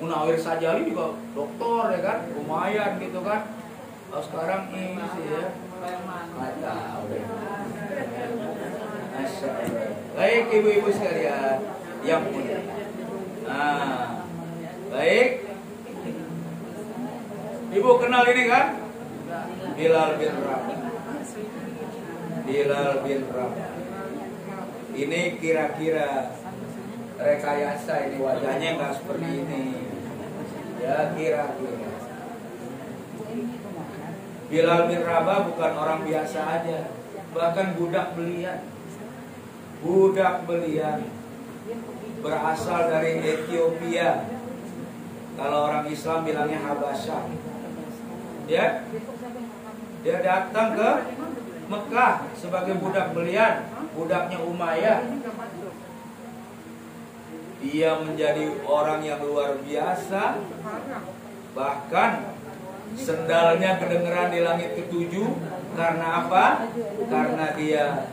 Speaker 3: Munawir Sajali juga doktor ya kan. Lumayan gitu kan. Kalau sekarang ini sih ya. Baik ibu-ibu sekalian yang mulia. Nah, baik. Ibu kenal ini kan? Bilal bin Rabah. Ini kira-kira rekayasa ini wajahnya nggak seperti ini. Ya kira-kira. Bilal bin Rabah bukan orang biasa aja, bahkan budak belian. Budak belian berasal dari Ethiopia. Kalau orang Islam bilangnya Habasyah. Ya, dia datang ke Mekah sebagai budak belian, budaknya Umayyah. Dia menjadi orang yang luar biasa, bahkan sendalnya kedengeran di langit ketujuh. Karena apa? Karena dia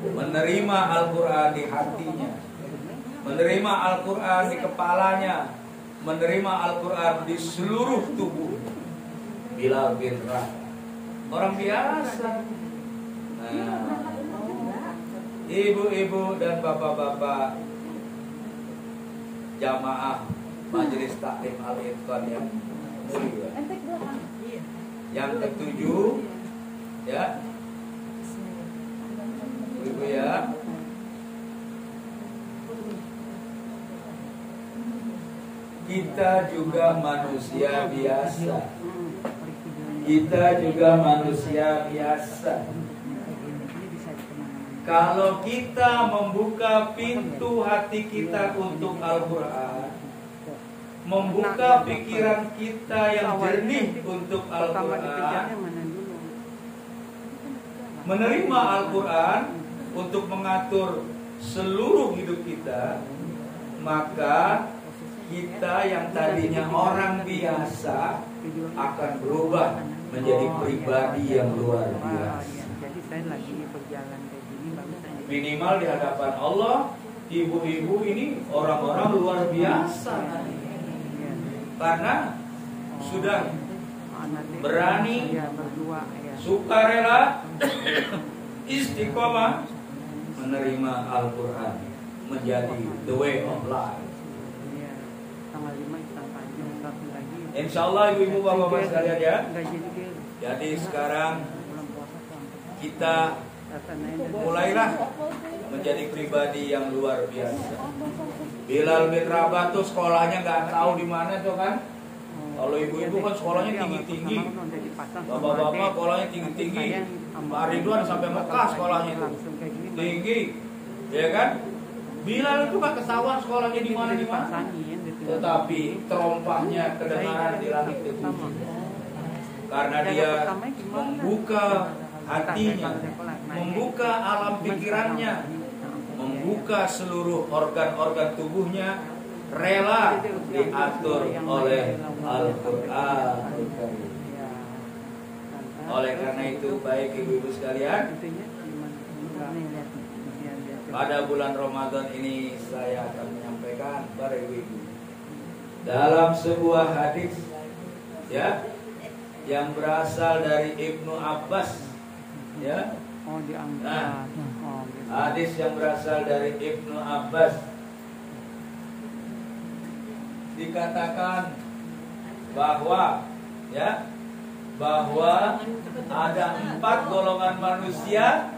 Speaker 3: menerima Al-Quran di hatinya, menerima Al-Quran di kepalanya, menerima Al-Quran di seluruh tubuh. Bilal bin Rabah, orang biasa. Nah, ibu-ibu dan bapak-bapak jamaah Majelis Taklim Al-Itqan yang mulia, yang ketujuh, ya, ibu ya, kita juga manusia biasa. Kita juga manusia biasa. Kalau kita membuka pintu hati kita untuk Al-Quran, membuka pikiran kita yang jernih untuk Al-Quran, menerima Al-Quran untuk mengatur seluruh hidup kita, maka kita yang tadinya orang biasa akan berubah menjadi pribadi yang luar biasa. Minimal di hadapan Allah, ibu-ibu ini orang-orang luar biasa. Karena sudah berani, sukarela, istiqomah menerima Al-Quran menjadi the way of life. Insya Allah ibu-ibu bapak-bapak sekalian ya. Jadi sekarang kita mulailah menjadi pribadi yang luar biasa. Bilal bin Rabah tuh sekolahnya nggak tahu di mana tuh kan. Kalau ibu-ibu kan sekolahnya tinggi-tinggi, bapak-bapak sekolahnya tinggi-tinggi. Pak Ridwan sampai Mekah sekolahnya itu tinggi, ya kan? Bilal itu nggak ketahuan sekolahnya di mana, tetapi terompahnya kedengaran di langit ketujuh. Karena dia membuka hatinya, membuka alam pikirannya, membuka seluruh organ-organ tubuhnya, rela diatur oleh Al-Quran. Oleh karena itu, baik ibu-ibu sekalian, pada bulan Ramadan ini saya akan menyampaikan kepada ibu-ibu dalam sebuah hadis, ya, yang berasal dari Ibnu Abbas, ya. Nah, hadis yang berasal dari Ibnu Abbas. dikatakan bahwa ada 4 golongan manusia,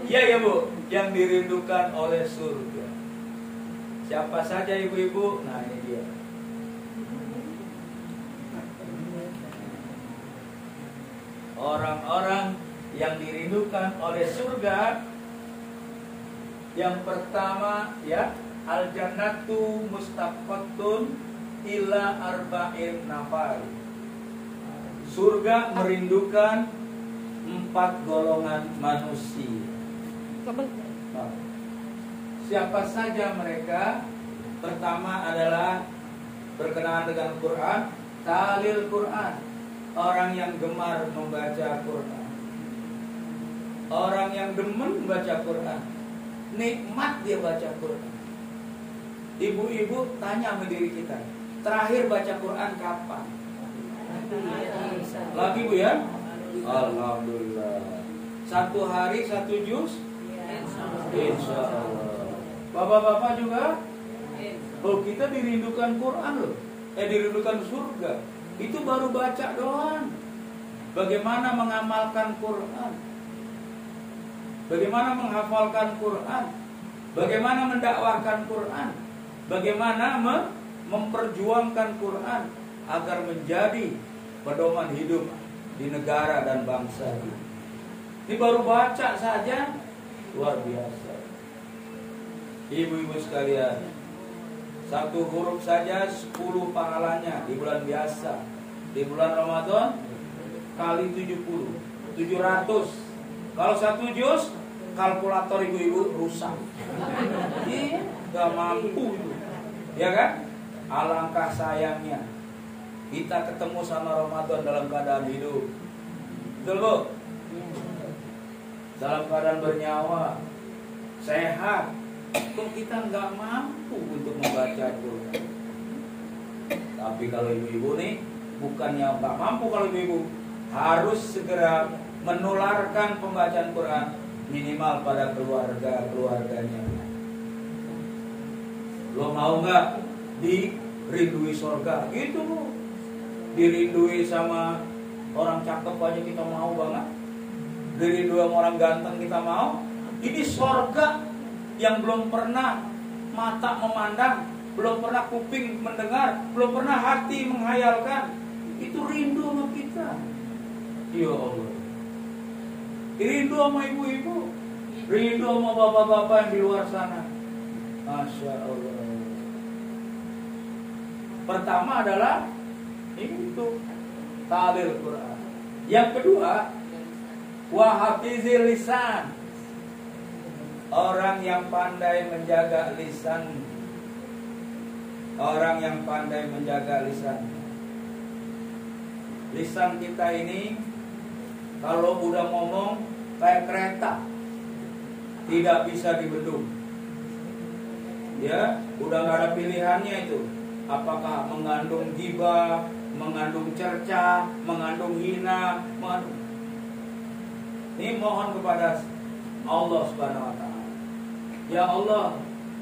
Speaker 3: ya Bu, yang dirindukan oleh surga. Siapa saja ibu-ibu? Nah, ini dia. Orang-orang yang dirindukan oleh surga. Yang pertama al-jannatu mustaqatun ila arba'in nafar. Surga merindukan 4 golongan manusia. Nah, siapa saja mereka? Pertama adalah berkenaan dengan Quran, talil Quran. Orang yang gemar membaca Quran. Orang yang demen membaca Quran. Nikmat dia baca Quran. Ibu-ibu tanya sama diri kita, terakhir baca Quran kapan? Lagi Bu ya? Alhamdulillah. 1 hari 1 juz? Insya Allah. Bapak-bapak juga? Oh, kita dirindukan Quran loh. Dirindukan surga. Itu baru baca doang. Bagaimana mengamalkan Quran? Bagaimana menghafalkan Quran? Bagaimana mendakwahkan Quran? Bagaimana memperjuangkan Quran agar menjadi pedoman hidup di negara dan bangsa ini. Ini baru baca saja luar biasa. Ibu-ibu sekalian, 1 huruf saja 10 pahalanya di bulan biasa. Di bulan Ramadan kali 70, 700. Kalau 1 juz, kalkulator ibu-ibu rusak. Gak mampu, ya kan? Alangkah sayangnya kita ketemu sama Ramadan dalam keadaan hidup, betul Bu? Dalam keadaan bernyawa, sehat, kok kita nggak mampu untuk membaca Quran. Tapi kalau ibu-ibu nih, bukannya nggak mampu, kalau ibu-ibu harus segera menularkan pembacaan Quran minimal pada keluarganya. Lo mau nggak dirindui surga? Gitu Bu. Dirindui sama orang cakep aja kita mau banget. Dirindui sama orang ganteng kita mau. Ini surga yang belum pernah mata memandang, belum pernah kuping mendengar, belum pernah hati menghayalkan. Itu rindu sama kita. Ya Allah. Rindu sama ibu-ibu, rindu sama bapak-bapak yang di luar sana. Masya Allah. Pertama adalah itu talil Quran. Yang kedua, wahafizil lisan. Orang yang pandai menjaga lisan. Orang yang pandai menjaga lisan. Lisan kita ini kalau udah ngomong kayak kereta, tidak bisa dibendung. Ya, udah gak ada pilihannya itu. Apakah mengandung ghibah, mengandung cerca, mengandung hina, mengandung. Ini mohon kepada Allah Subhanahu wa taala. Ya Allah,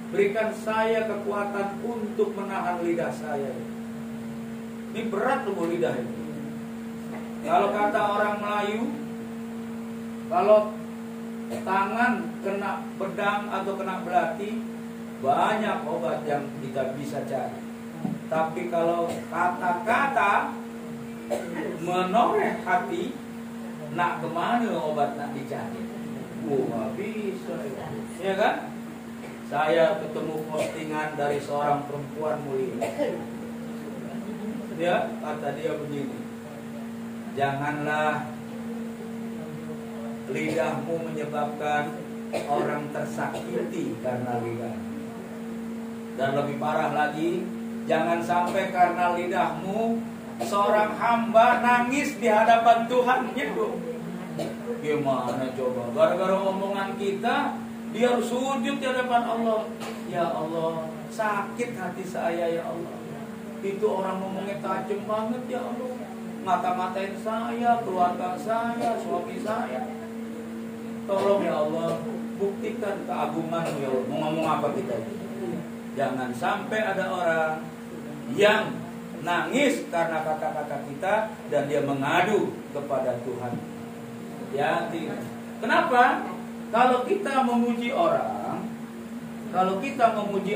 Speaker 3: berikan saya kekuatan untuk menahan lidah saya. Ini berat loh lidah ini. Kalau kata orang Melayu, kalau tangan kena pedang atau kena belati, banyak obat yang kita bisa cari. Tapi kalau kata-kata menoreh hati, nak kemana obat nak dicari? Nggak bisa, ya kan? Saya ketemu postingan dari seorang perempuan mulia. Ya, kata dia begini, janganlah lidahmu menyebabkan orang tersakiti karena lidah. Dan lebih parah lagi, jangan sampai karena lidahmu seorang hamba nangis di hadapan Tuhannya. Gimana coba? Gara-gara omongan kita, dia harus sujud di hadapan Allah. Ya Allah, sakit hati saya ya Allah. Itu orang ngomongnya tajam banget ya Allah. Ngata-ngatain saya, keluarga saya, suami saya. Tolong ya Allah, buktikan keagungan-Mu ya Allah. Mau ngomong apa kita? Jangan sampai ada orang yang nangis karena kata-kata kita dan dia mengadu kepada Tuhan. Ya, kenapa? Kalau kita memuji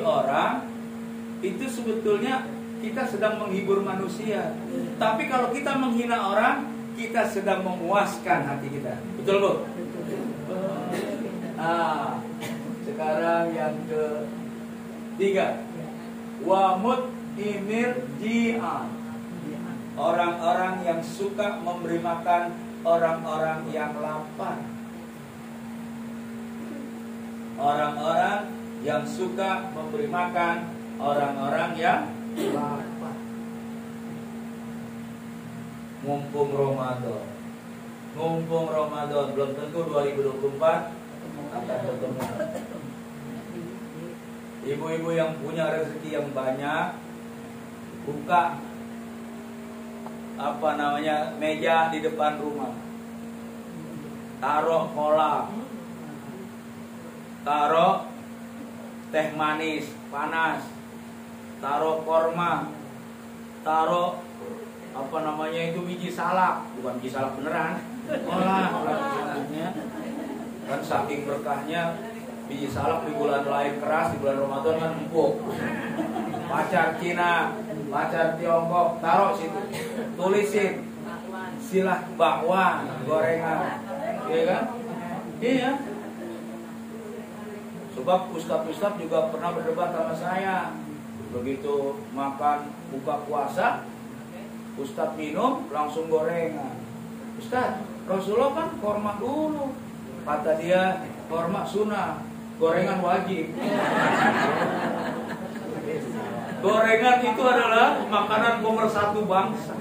Speaker 3: orang, itu sebetulnya kita sedang menghibur manusia. Tapi kalau kita menghina orang, kita sedang memuaskan hati kita. Betul, Bu? Sekarang yang ketiga, wamut imir ji'an, orang-orang yang suka memberi makan orang-orang yang lapar. Orang-orang yang suka memberi makan orang-orang yang lapar. Mumpung Ramadan, belum tentu 2024 akan ketemu. Ibu-ibu yang punya rezeki yang banyak, buka meja di depan rumah, taruh kolak, taruh teh manis panas, taruh korma, taruh biji salak, bukan biji salak beneran, kan saking berkahnya biji salak di bulan lain keras, di bulan Ramadan kan empuk. Pacar Cina, pacar Tiongkok, taruh situ, tulisin silah bakwan gorengan, iya kan? Iya. Sebab ustaz-ustaz juga pernah berdebat sama saya. Begitu makan buka puasa, ustaz minum langsung gorengan. Ustaz, Rasulullah kan korma dulu. Kata dia, korma sunnah, gorengan wajib. Gorengan itu adalah makanan nomor 1 bangsa.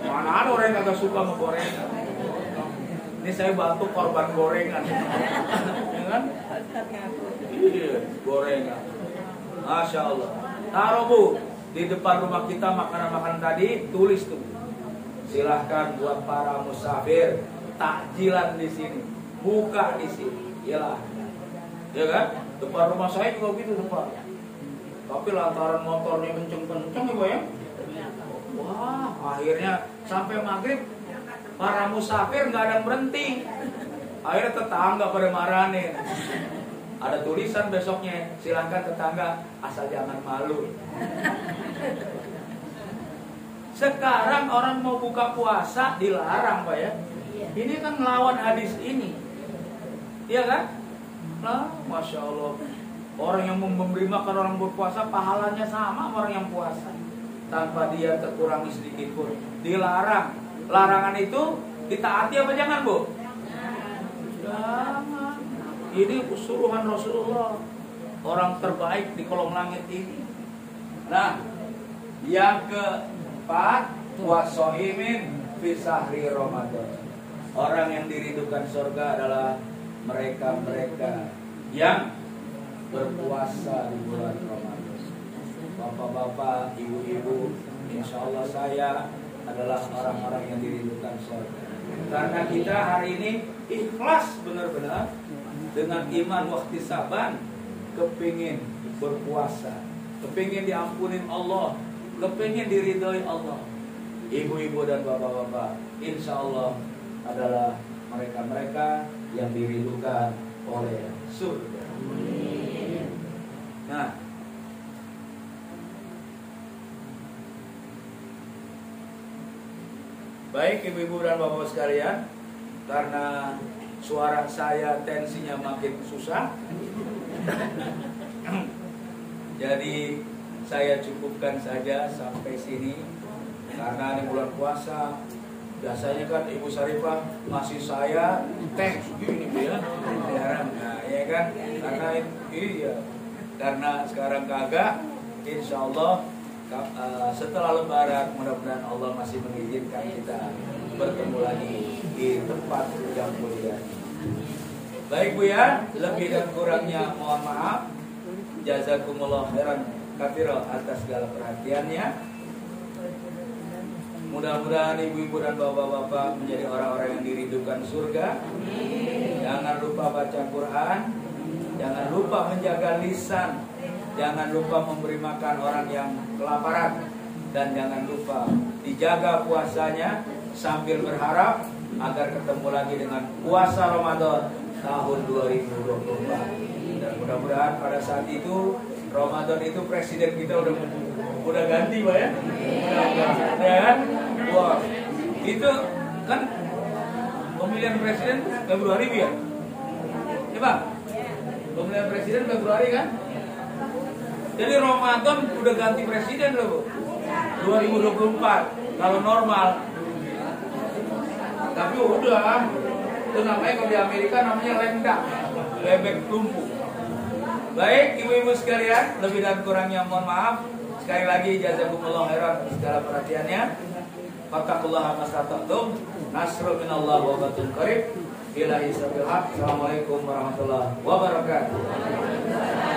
Speaker 3: Mana ada orang yang kagak suka sama gorengan. Ini saya bantu korban gorengan. Ya kan? Iya, gorengan. Masya Allah. Taruh, Bu, di depan rumah kita makanan-makanan tadi, tulis tuh. Silahkan buat para musafir, takjilan di sini, buka di sini. Iyalah. Ya kan? Depan rumah saya juga gitu depan. Tapi lantaran motornya kenceng-kenceng ya, wah, akhirnya sampai maghrib para musafir nggak ada yang berhenti. Akhirnya tetangga pada marahin. Ada tulisan besoknya, silakan tetangga asal jangan malu. Sekarang orang mau buka puasa dilarang, Pak ya. Ini kan melawan hadis ini, iya kan? Nah, Masya Allah. Orang yang memberi makan orang berpuasa pahalanya sama orang yang puasa, tanpa dia terkurangi sedikit pun. Dilarang. Larangan itu ditaati apa jangan, Bu? Jangan. Ini suruhan Rasulullah, orang terbaik di kolong langit ini. Nah, yang keempat, wasohimin fi sahri Ramadan. Orang yang dirindukan surga adalah mereka-mereka yang berpuasa di bulan Ramadan. Bapak-bapak, ibu-ibu, insya Allah saya adalah orang-orang yang dirindukan surga. Karena kita hari ini ikhlas benar-benar dengan iman wahtisaban, kepingin berpuasa, kepingin diampunin Allah, kepingin diridhoi Allah. Ibu-ibu dan bapak-bapak, insya Allah adalah mereka-mereka yang dirindukan oleh surga. Nah, baik ibu-ibu dan bapak sekalian, karena suara saya tensinya makin susah, jadi saya cukupkan saja sampai sini. Karena di bulan puasa biasanya kan Ibu Sarifah masih saya teh gini ya, nah ya kan, karena iya, karena sekarang kagak, insya Allah setelah Lebaran mudah-mudahan Allah masih mengizinkan kita bertemu lagi di tempat yang mulia. Baik Bu ya, lebih dan kurangnya mohon maaf. Jazakumullah khairan katsira atas segala perhatiannya. Mudah-mudahan ibu-ibu dan bapak-bapak menjadi orang-orang yang dirindukan surga. Jangan lupa baca Quran, Jangan lupa menjaga lisan. Jangan lupa memberi makan orang yang kelaparan. Dan jangan lupa dijaga puasanya sambil berharap agar ketemu lagi dengan puasa Ramadan tahun 2024. Dan mudah-mudahan pada saat itu Ramadan itu presiden kita udah ganti, Pak ya. Ya kan? Wah, itu kan pemilihan presiden Februari ya? Ya Pak? Pemilihan presiden Februari kan? Jadi Ramadan udah ganti presiden loh Bu. 2024 kalau normal. Tapi udah, itu namanya kalau di Amerika namanya lendak, lebek tumpuk. Baik ibu-ibu sekalian, lebih dan kurangnya mohon maaf. Sekali lagi jazakumullah khairan segala perhatiannya. Fattaqullaha mastata'tum. Nasrul minallah wa fathun qarib. Ilahi sabil haq. Assalamualaikum warahmatullahi wabarakatuh.